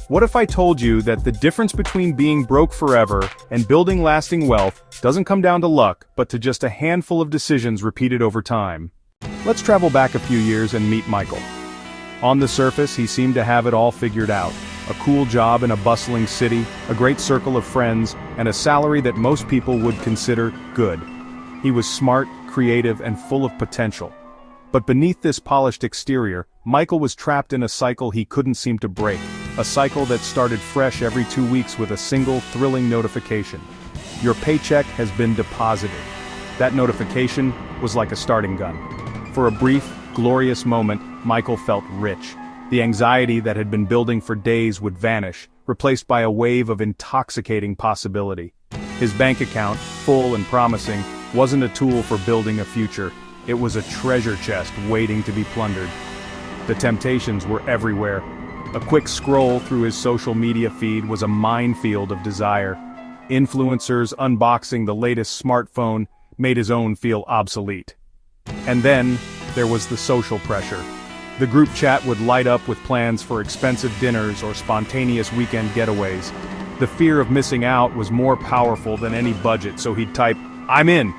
What if I told you that the difference between being broke forever and building lasting wealth doesn't come down to luck, but to just a handful of decisions repeated over time? Let's travel back a few years and meet Michael. On the surface, he seemed to have it all figured out. A cool job in a bustling city, a great circle of friends, and a salary that most people would consider good. He was smart, creative, and full of potential. But beneath this polished exterior, Michael was trapped in a cycle he couldn't seem to break. A cycle that started fresh every 2 weeks with a single, thrilling notification. Your paycheck has been deposited. That notification was like a starting gun. For a brief, glorious moment, Michael felt rich. The anxiety that had been building for days would vanish, replaced by a wave of intoxicating possibility. His bank account, full and promising, wasn't a tool for building a future. It was a treasure chest waiting to be plundered. The temptations were everywhere. A quick scroll through his social media feed was a minefield of desire. Influencers unboxing the latest smartphone made his own feel obsolete. And then, there was the social pressure. The group chat would light up with plans for expensive dinners or spontaneous weekend getaways. The fear of missing out was more powerful than any budget, so he'd type, "I'm in,"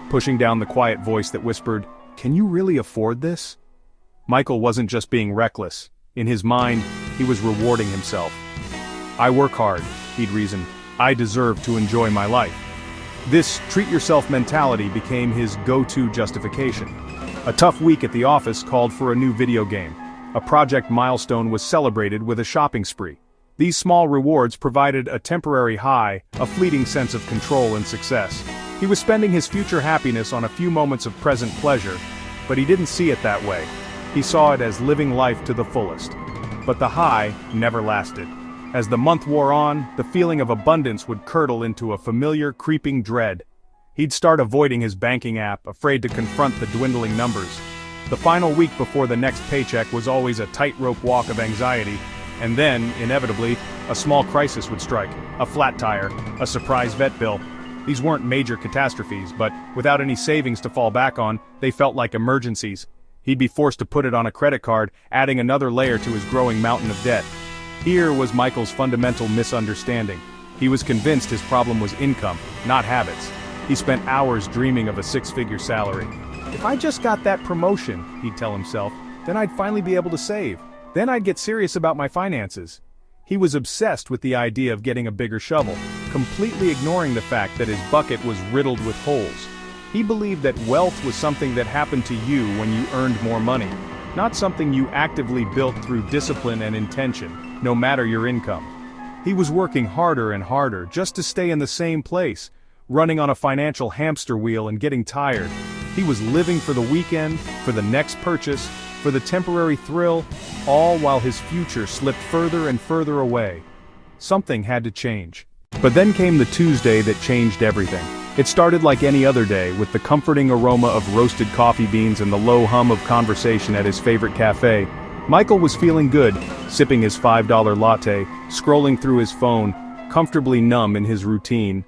pushing down the quiet voice that whispered, "Can you really afford this?" Michael wasn't just being reckless. In his mind, he was rewarding himself. "I work hard," he'd reason. "I deserve to enjoy my life." This treat-yourself mentality became his go-to justification. A tough week at the office called for a new video game. A project milestone was celebrated with a shopping spree. These small rewards provided a temporary high, a fleeting sense of control and success. He was spending his future happiness on a few moments of present pleasure, but he didn't see it that way. He saw it as living life to the fullest. But the high never lasted. As the month wore on, the feeling of abundance would curdle into a familiar, creeping dread. He'd start avoiding his banking app, afraid to confront the dwindling numbers. The final week before the next paycheck was always a tightrope walk of anxiety, and then, inevitably, a small crisis would strike. A flat tire, a surprise vet bill. These weren't major catastrophes, but without any savings to fall back on, they felt like emergencies. He'd be forced to put it on a credit card, adding another layer to his growing mountain of debt. Here was Michael's fundamental misunderstanding. He was convinced his problem was income, not habits. He spent hours dreaming of a six-figure salary. "If I just got that promotion," he'd tell himself, "then I'd finally be able to save. Then I'd get serious about my finances." He was obsessed with the idea of getting a bigger shovel, completely ignoring the fact that his bucket was riddled with holes. He believed that wealth was something that happened to you when you earned more money, not something you actively built through discipline and intention, no matter your income. He was working harder and harder just to stay in the same place, running on a financial hamster wheel and getting tired. He was living for the weekend, for the next purchase, for the temporary thrill, all while his future slipped further and further away. Something had to change. But then came the Tuesday that changed everything. It started like any other day, with the comforting aroma of roasted coffee beans and the low hum of conversation at his favorite cafe. Michael was feeling good, sipping his $5 latte, scrolling through his phone, comfortably numb in his routine.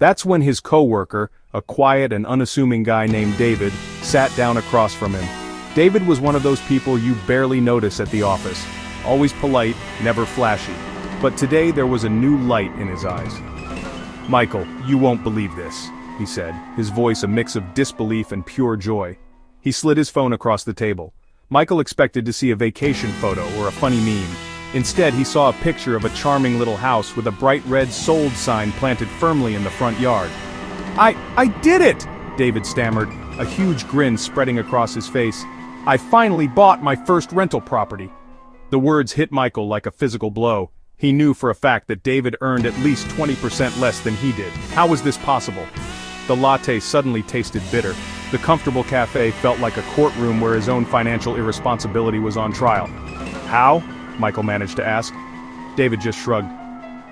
That's when his coworker, a quiet and unassuming guy named David, sat down across from him. David was one of those people you barely notice at the office. Always polite, never flashy. But today there was a new light in his eyes. "Michael, you won't believe this," he said, his voice a mix of disbelief and pure joy. He slid his phone across the table. Michael expected to see a vacation photo or a funny meme. Instead, he saw a picture of a charming little house with a bright red "Sold" sign planted firmly in the front yard. I did it!" David stammered, a huge grin spreading across his face. "I finally bought my first rental property." The words hit Michael like a physical blow. He knew for a fact that David earned at least 20% less than he did. How was this possible? The latte suddenly tasted bitter. The comfortable cafe felt like a courtroom where his own financial irresponsibility was on trial. "How?" Michael managed to ask. David just shrugged.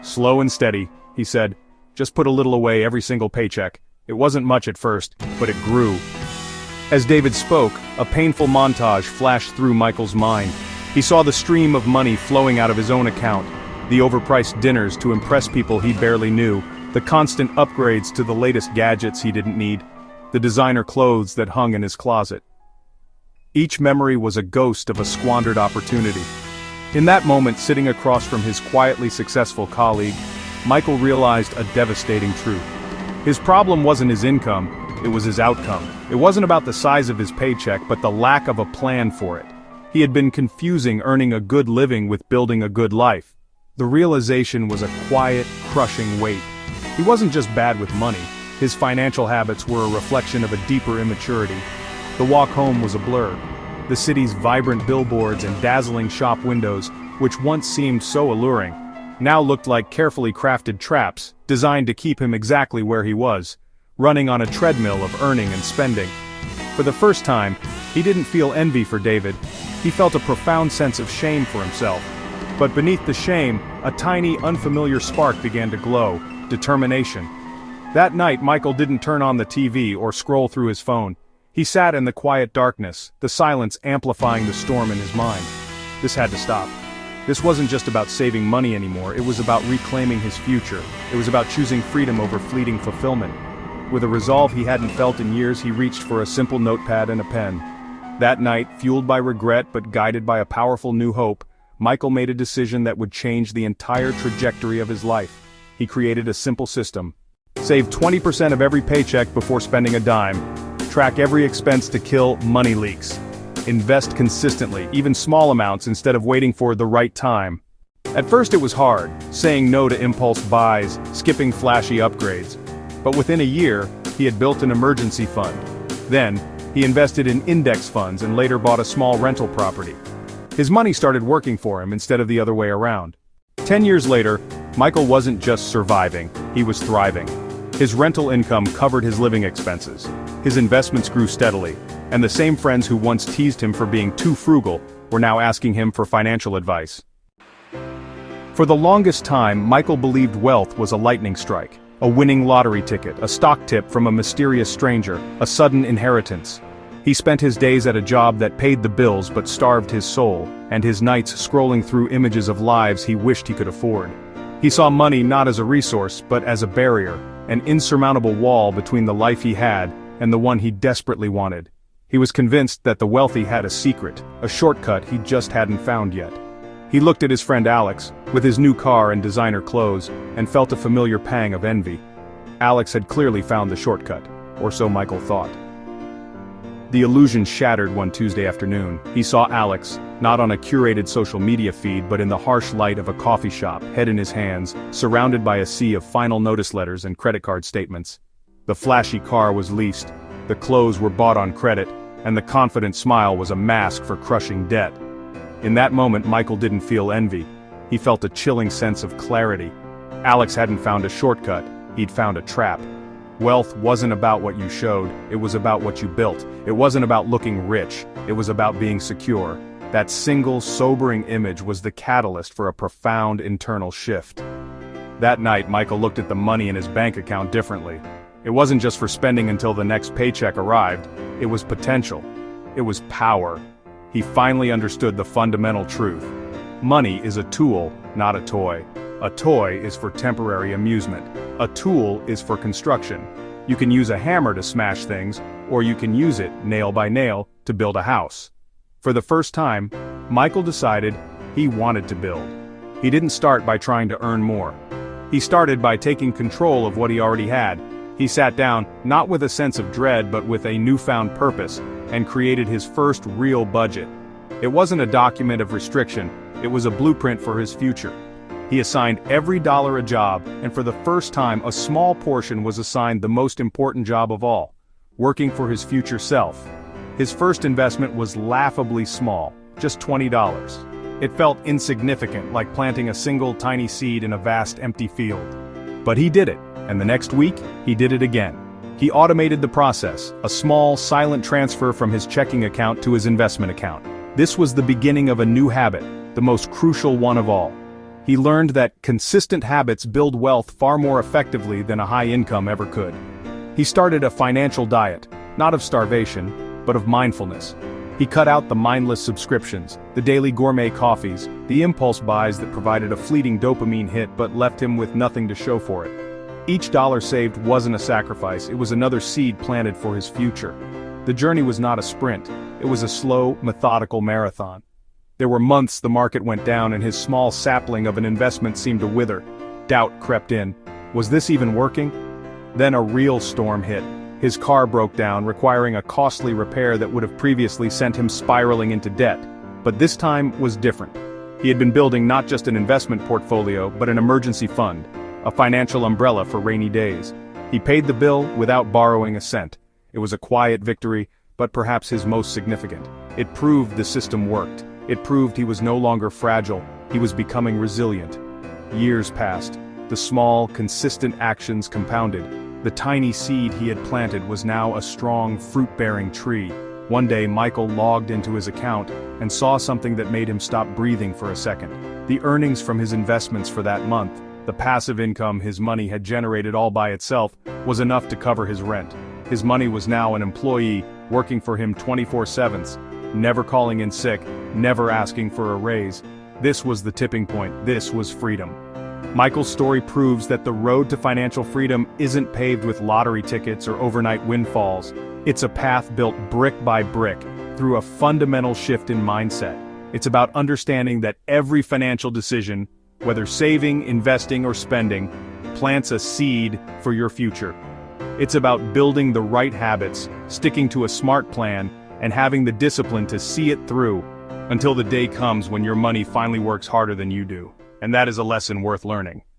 "Slow and steady," he said. "Just put a little away every single paycheck. It wasn't much at first, but it grew." As David spoke, a painful montage flashed through Michael's mind. He saw the stream of money flowing out of his own account, the overpriced dinners to impress people he barely knew, the constant upgrades to the latest gadgets he didn't need, the designer clothes that hung in his closet. Each memory was a ghost of a squandered opportunity. In that moment, sitting across from his quietly successful colleague, Michael realized a devastating truth. His problem wasn't his income, it was his outcome. It wasn't about the size of his paycheck, but the lack of a plan for it. He had been confusing earning a good living with building a good life. The realization was a quiet, crushing weight. He wasn't just bad with money, his financial habits were a reflection of a deeper immaturity. The walk home was a blur. The city's vibrant billboards and dazzling shop windows, which once seemed so alluring, now looked like carefully crafted traps, designed to keep him exactly where he was, running on a treadmill of earning and spending. For the first time, he didn't feel envy for David, he felt a profound sense of shame for himself. But beneath the shame, a tiny, unfamiliar spark began to glow: determination. That night, Michael didn't turn on the TV or scroll through his phone. He sat in the quiet darkness, the silence amplifying the storm in his mind. This had to stop. This wasn't just about saving money anymore, it was about reclaiming his future. It was about choosing freedom over fleeting fulfillment. With a resolve he hadn't felt in years, he reached for a simple notepad and a pen. That night, fueled by regret but guided by a powerful new hope, Michael made a decision that would change the entire trajectory of his life. He created a simple system. Save 20% of every paycheck before spending a dime. Track every expense to kill money leaks. Invest consistently, even small amounts, instead of waiting for the right time. At first it was hard, saying no to impulse buys, skipping flashy upgrades. But within a year, he had built an emergency fund. Then, he invested in index funds and later bought a small rental property. His money started working for him instead of the other way around. 10 years later, Michael wasn't just surviving, he was thriving. His rental income covered his living expenses. His investments grew steadily, and the same friends who once teased him for being too frugal were now asking him for financial advice. For the longest time, Michael believed wealth was a lightning strike, a winning lottery ticket, a stock tip from a mysterious stranger, a sudden inheritance. He spent his days at a job that paid the bills but starved his soul, and his nights scrolling through images of lives he wished he could afford. He saw money not as a resource, but as a barrier, an insurmountable wall between the life he had and the one he desperately wanted. He was convinced that the wealthy had a secret, a shortcut he just hadn't found yet. He looked at his friend Alex, with his new car and designer clothes, and felt a familiar pang of envy. Alex had clearly found the shortcut, or so Michael thought. The illusion shattered one Tuesday afternoon. He saw Alex, not on a curated social media feed but in the harsh light of a coffee shop, head in his hands, surrounded by a sea of final notice letters and credit card statements. The flashy car was leased, the clothes were bought on credit, and the confident smile was a mask for crushing debt. In that moment, Michael didn't feel envy. He felt a chilling sense of clarity. Alex hadn't found a shortcut, he'd found a trap. Wealth wasn't about what you showed, it was about what you built. It wasn't about looking rich, it was about being secure. That single, sobering image was the catalyst for a profound internal shift. That night, Michael looked at the money in his bank account differently. It wasn't just for spending until the next paycheck arrived, it was potential. It was power. He finally understood the fundamental truth. Money is a tool, not a toy. A toy is for temporary amusement. A tool is for construction. You can use a hammer to smash things, or you can use it, nail by nail, to build a house. For the first time, Michael decided he wanted to build. He didn't start by trying to earn more. He started by taking control of what he already had. He sat down, not with a sense of dread but with a newfound purpose, and created his first real budget. It wasn't a document of restriction, it was a blueprint for his future. He assigned every dollar a job, and for the first time a small portion was assigned the most important job of all, working for his future self. His first investment was laughably small, just $20. It felt insignificant, like planting a single tiny seed in a vast empty field. But he did it, and the next week, he did it again. He automated the process, a small, silent transfer from his checking account to his investment account. This was the beginning of a new habit, the most crucial one of all. He learned that consistent habits build wealth far more effectively than a high income ever could. He started a financial diet, not of starvation, but of mindfulness. He cut out the mindless subscriptions, the daily gourmet coffees, the impulse buys that provided a fleeting dopamine hit but left him with nothing to show for it. Each dollar saved wasn't a sacrifice, it was another seed planted for his future. The journey was not a sprint, it was a slow, methodical marathon. There were months the market went down and his small sapling of an investment seemed to wither. Doubt crept in. Was this even working? Then a real storm hit. His car broke down, requiring a costly repair that would have previously sent him spiraling into debt. But this time was different. He had been building not just an investment portfolio, but an emergency fund, a financial umbrella for rainy days. He paid the bill without borrowing a cent. It was a quiet victory, but perhaps his most significant. It proved the system worked. It proved he was no longer fragile, he was becoming resilient. Years passed. The small, consistent actions compounded. The tiny seed he had planted was now a strong, fruit-bearing tree. One day Michael logged into his account and saw something that made him stop breathing for a second. The earnings from his investments for that month, the passive income his money had generated all by itself, was enough to cover his rent. His money was now an employee, working for him 24/7, never calling in sick, never asking for a raise. This was the tipping point. This was freedom. Michael's story proves that the road to financial freedom isn't paved with lottery tickets or overnight windfalls. It's a path built brick by brick, through a fundamental shift in mindset. It's about understanding that every financial decision, whether saving, investing, or spending, plants a seed for your future. It's about building the right habits, sticking to a smart plan, and having the discipline to see it through, until the day comes when your money finally works harder than you do. And that is a lesson worth learning.